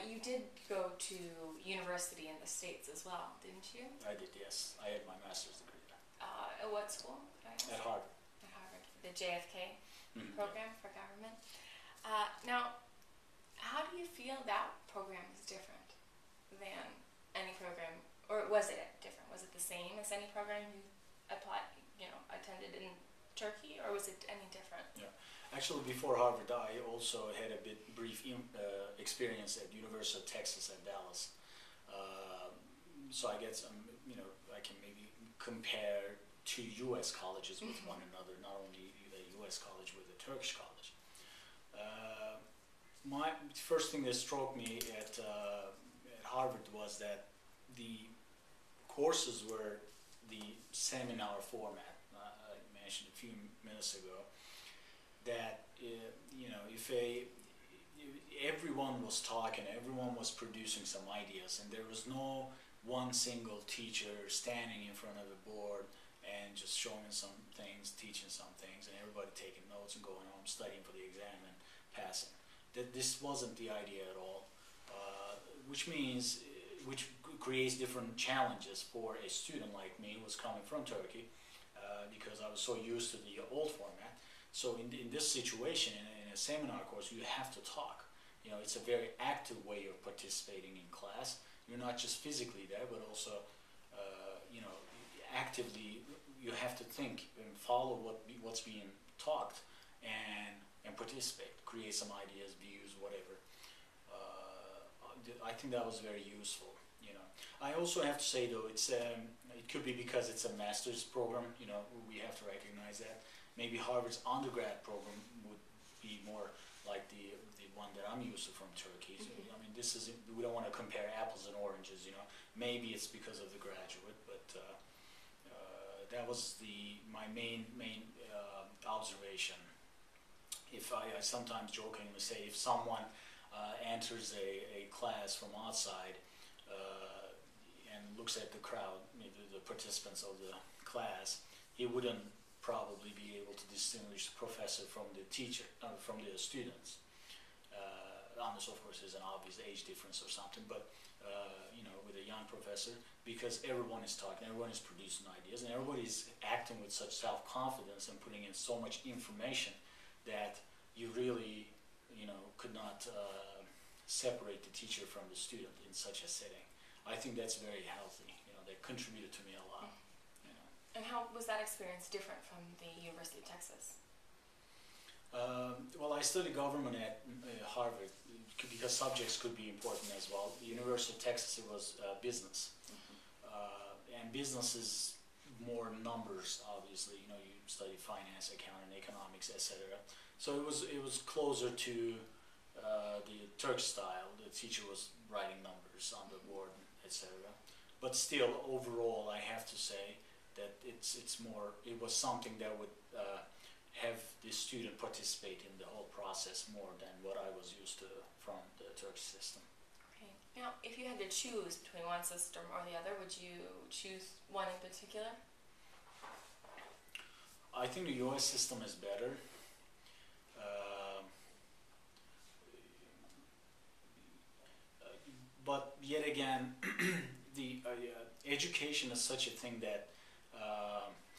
You did go to university in the States as well, didn't you? I did, yes. I had my master's degree there. At what school? At Harvard. At Harvard, the JFK program for government. Now, how do you feel that program is different than any program, or was it different? Was it the same as any program you attended in Turkey, or was it any different? Yeah, actually, before Harvard, I also had a brief experience at University of Texas at Dallas. So I get some, I can maybe compare two U.S. colleges with one another, not only a U.S. college with a Turkish college. My first thing that struck me at Harvard was that the courses were the seminar format. I mentioned a few minutes ago that if everyone was talking, everyone was producing some ideas, and there was no one single teacher standing in front of the board and just showing some things, teaching some things, and everybody taking notes and going home studying for the exam and passing. That this wasn't the idea at all, which creates different challenges for a student like me who was coming from Turkey, because I was so used to the old format. So in this situation, in a seminar course, you have to talk. It's a very active way of participating in class. You're not just physically there, but also, actively you have to think and follow what's being taught and participate, create some ideas, views, whatever. I think that was very useful. I also have to say though, it could be because it's a master's program. We have to recognize that. Maybe Harvard's undergrad program would be more like the one that I'm used to from Turkey. So, we don't want to compare apples and oranges. Maybe it's because of the graduate, but that was my main observation. If I sometimes jokingly say, if someone enters a class from outside and looks at the crowd, the participants of the class, he wouldn't probably be able to distinguish the professor from the teacher, from the students. Unless, of course, there's an obvious age difference or something, but with a young professor, because everyone is talking, everyone is producing ideas, and everybody is acting with such self-confidence and putting in so much information that you really, could not separate the teacher from the student in such a setting. I think that's very healthy. That contributed to me a lot. And how was that experience different from the University of Texas? Well, I studied government at Harvard because subjects could be important as well. The University of Texas, it was business. And business is more numbers, obviously. You study finance, accounting, economics, etc. So it was closer to the Turkish style. The teacher was writing numbers on the board, etc. But still, overall, I have to say that it was something that would have the student participate in the whole process more than what I was used to from the Turkish system. Okay. Now, if you had to choose between one system or the other, would you choose one in particular? I think the U.S. system is better. But yet again, the education is such a thing that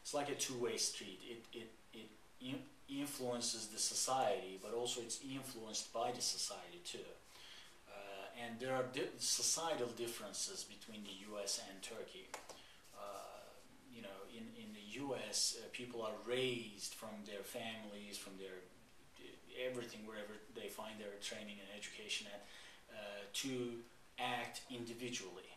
it's like a two-way street. It influences the society, but also it's influenced by the society too. And there are societal differences between the U.S. and Turkey. In the U.S., people are raised from their families, from their everything, wherever they find their training and education at, to act individually.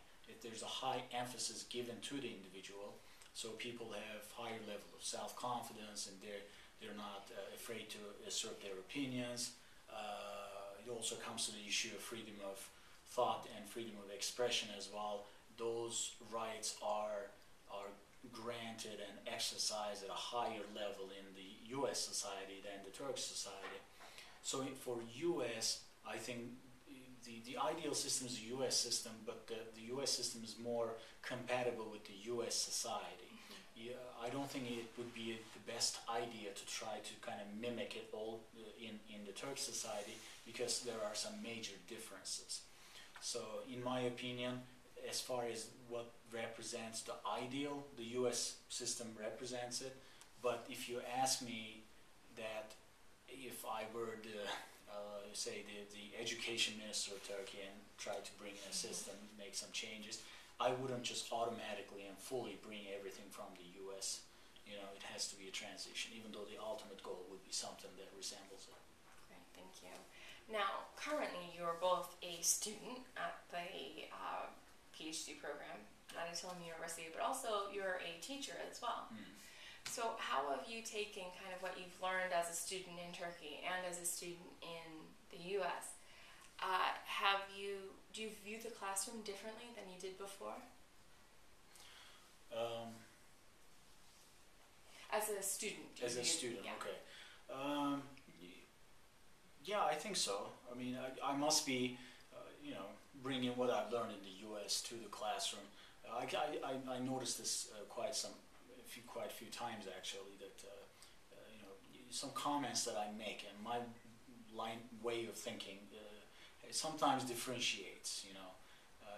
There's a high emphasis given to the individual, so people have higher level of self-confidence, and they're not afraid to assert their opinions. It also comes to the issue of freedom of thought and freedom of expression as well. Those rights are granted and exercised at a higher level in the U.S. society than the Turkish society. So for U.S., I think the ideal system is the U.S. system, but the U.S. system is more compatible with the U.S. society. Yeah, I don't think it would be the best idea to try to kind of mimic it all in the Turkish society, because there are some major differences. So in my opinion, as far as what represents the ideal, the U.S. system represents it. But if you ask me that if I were the say the education minister of Turkey and try to bring in a system, make some changes, I wouldn't just automatically and fully bring everything from the U.S. You know, it has to be a transition, even though the ultimate goal would be something that resembles it. Great, thank you. Now, currently you're both a student at the PhD program at Atılım University, but also you're a teacher as well. So how have you taken kind of what you've learned as a student in Turkey and as a student in the U.S.? Do you view the classroom differently than you did before? As a student. As a student, yeah. Okay. Yeah, I think so. I mean, I must be, bringing what I've learned in the U.S. to the classroom. I noticed this quite a few times actually, that some comments that I make and my way of thinking sometimes differentiates.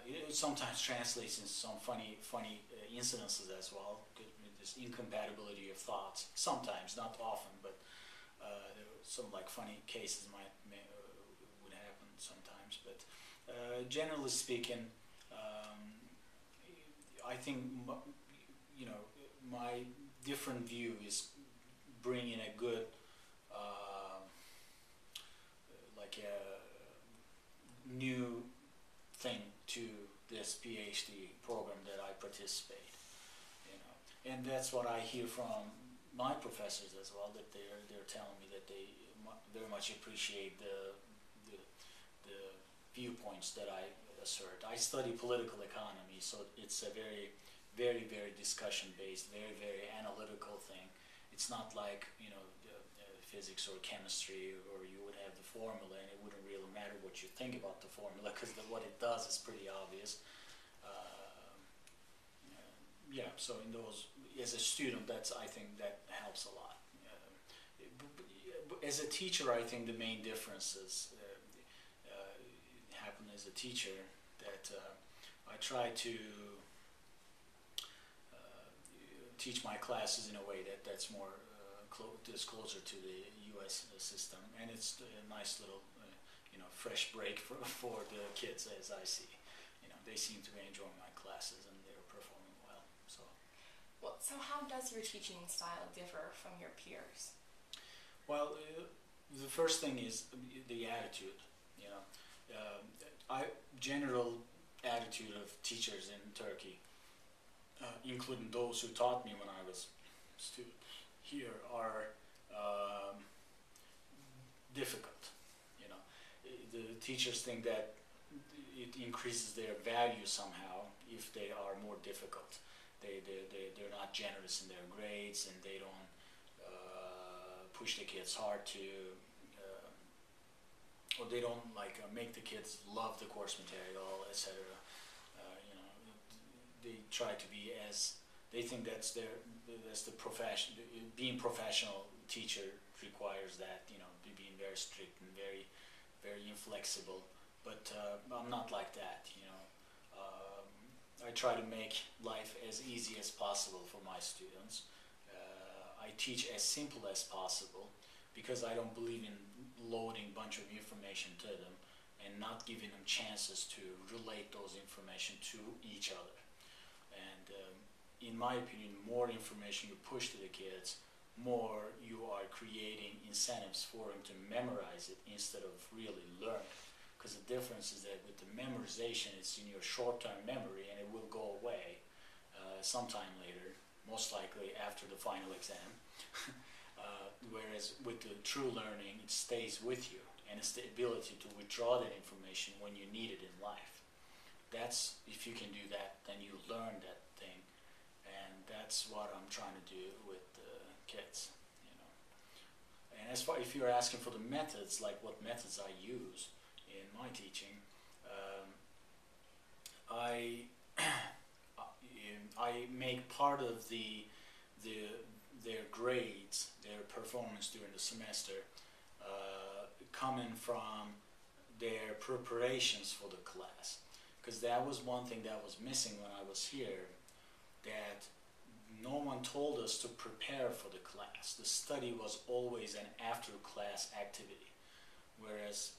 It sometimes translates into some funny incidences as well. This incompatibility of thoughts. Sometimes, not often, but there were some funny cases would happen sometimes. But generally speaking, I think my different view is bringing a good, a new thing to this PhD program that I participate. And that's what I hear from my professors as well. That they're telling me that they very much appreciate the viewpoints that I assert. I study political economy, so it's a very, very, very discussion-based, very, very analytical thing. It's not like physics or chemistry, or you would have the formula and it wouldn't really matter what you think about the formula, because what it does is pretty obvious. Yeah, so in those, as a student, I think that helps a lot. As a teacher, I think the main differences happen as a teacher, that I try to teach my classes in a way that's more closer to the U.S. system, and it's a nice little fresh break for the kids, as I see. They seem to be enjoying my classes and they're performing well. So how does your teaching style differ from your peers? Well, the first thing is the attitude. General attitude of teachers in Turkey, including those who taught me when I was a student here, are difficult. The teachers think that it increases their value somehow if they are more difficult. They're not generous in their grades, and they don't push the kids hard to, or they don't make the kids love the course material, etc. They try to be they think that's the profession. Being professional teacher requires that, being very strict and very, very inflexible. But I'm not like that. I try to make life as easy as possible for my students. I teach as simple as possible, because I don't believe in loading a bunch of information to them and not giving them chances to relate those information to each other. And in my opinion, more information you push to the kids, more you are creating incentives for them to memorize it instead of really learn. Because the difference is that with the memorization, it's in your short-term memory and it will go away sometime later, most likely after the final exam. Whereas with the true learning, it stays with you, and it's the ability to withdraw that information when you need it in life. If you can do that, then you learn that thing, and that's what I'm trying to do with the kids. And as far if you're asking for the methods, like what methods I use in my teaching, I make part of their grades, their performance during the semester, coming from their preparations for the class, because that was one thing that was missing when I was here, that no one told us to prepare for the class. The study was always an after-class activity, whereas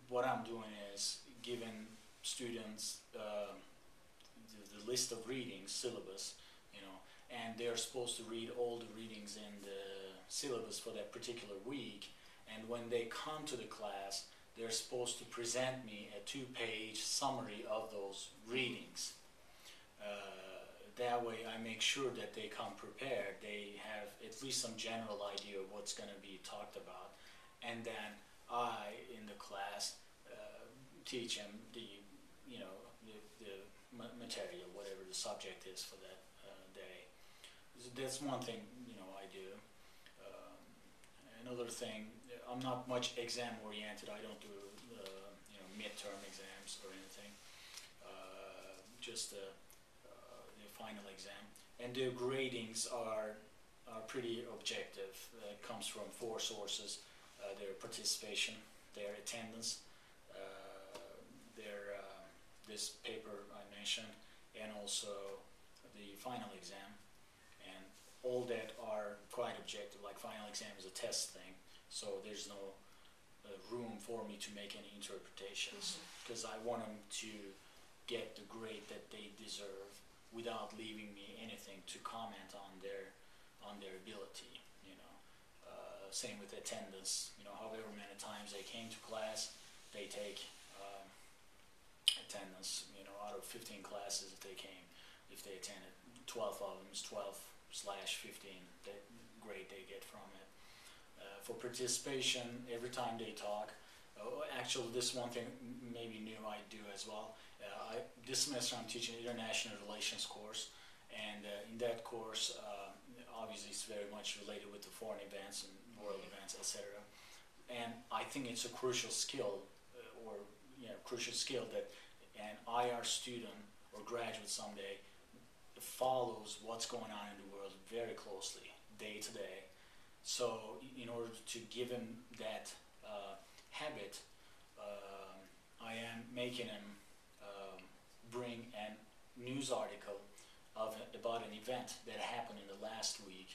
what I'm doing is giving students the list of readings, syllabus, and they're supposed to read all the readings in the syllabus for that particular week, and when they come to the class, they're supposed to present me a 2-page summary of those readings. That way I make sure that they come prepared, they have at least some general idea of what's going to be talked about, and then I, in the class, teach them the material, whatever the subject is for that day. So that's one thing I do. Another thing, I'm not much exam oriented. I don't do midterm exams or anything. Just the final exam, and the gradings are pretty objective. It comes from 4 sources: their participation, their attendance, their this paper I mentioned, and also the final exam. And all that are quite objective. Like final exam is a test thing, so there's no room for me to make any interpretations, because I want them to get the grade that they deserve without leaving me anything to comment on their ability. Same with attendance. However many times they came to class, they take attendance. Out of 15 classes, if they attended 12 of them, is 12/15 that grade they get from it. For participation, every time they talk, actually this one thing maybe new I do as well. This semester I'm teaching an international relations course, and in that course, obviously it's very much related with the foreign events and world events, etc. And I think it's a crucial skill, that an IR student or graduate someday follows what's going on in the world very closely, day to day. So in order to give him that habit, I am making him bring a news article about an event that happened in the last week,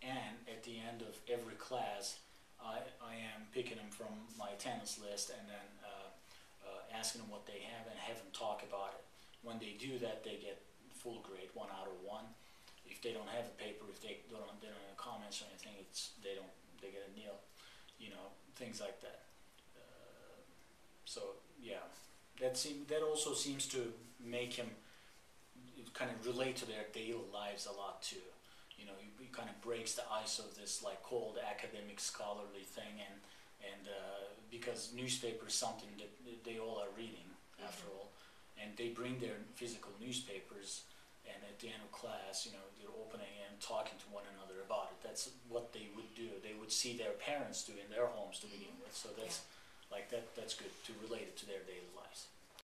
and at the end of every class, I am picking them from my attendance list and then asking them what they have and have them talk about it. When they do that, they get full grade, 1 out of 1. If they don't have a paper, if they don't have comments or anything, they get a nil. Things like that. So yeah, that also seems to make him kind of relate to their daily lives a lot too. He kind of breaks the ice of this like cold academic scholarly thing, and because newspaper is something that they all are reading after all, and they bring their physical newspapers, and at the end of class, they're opening and talking to one another about it. That's what they would do. They would see their parents do in their homes to begin with. So that's that's good to relate it to their daily lives.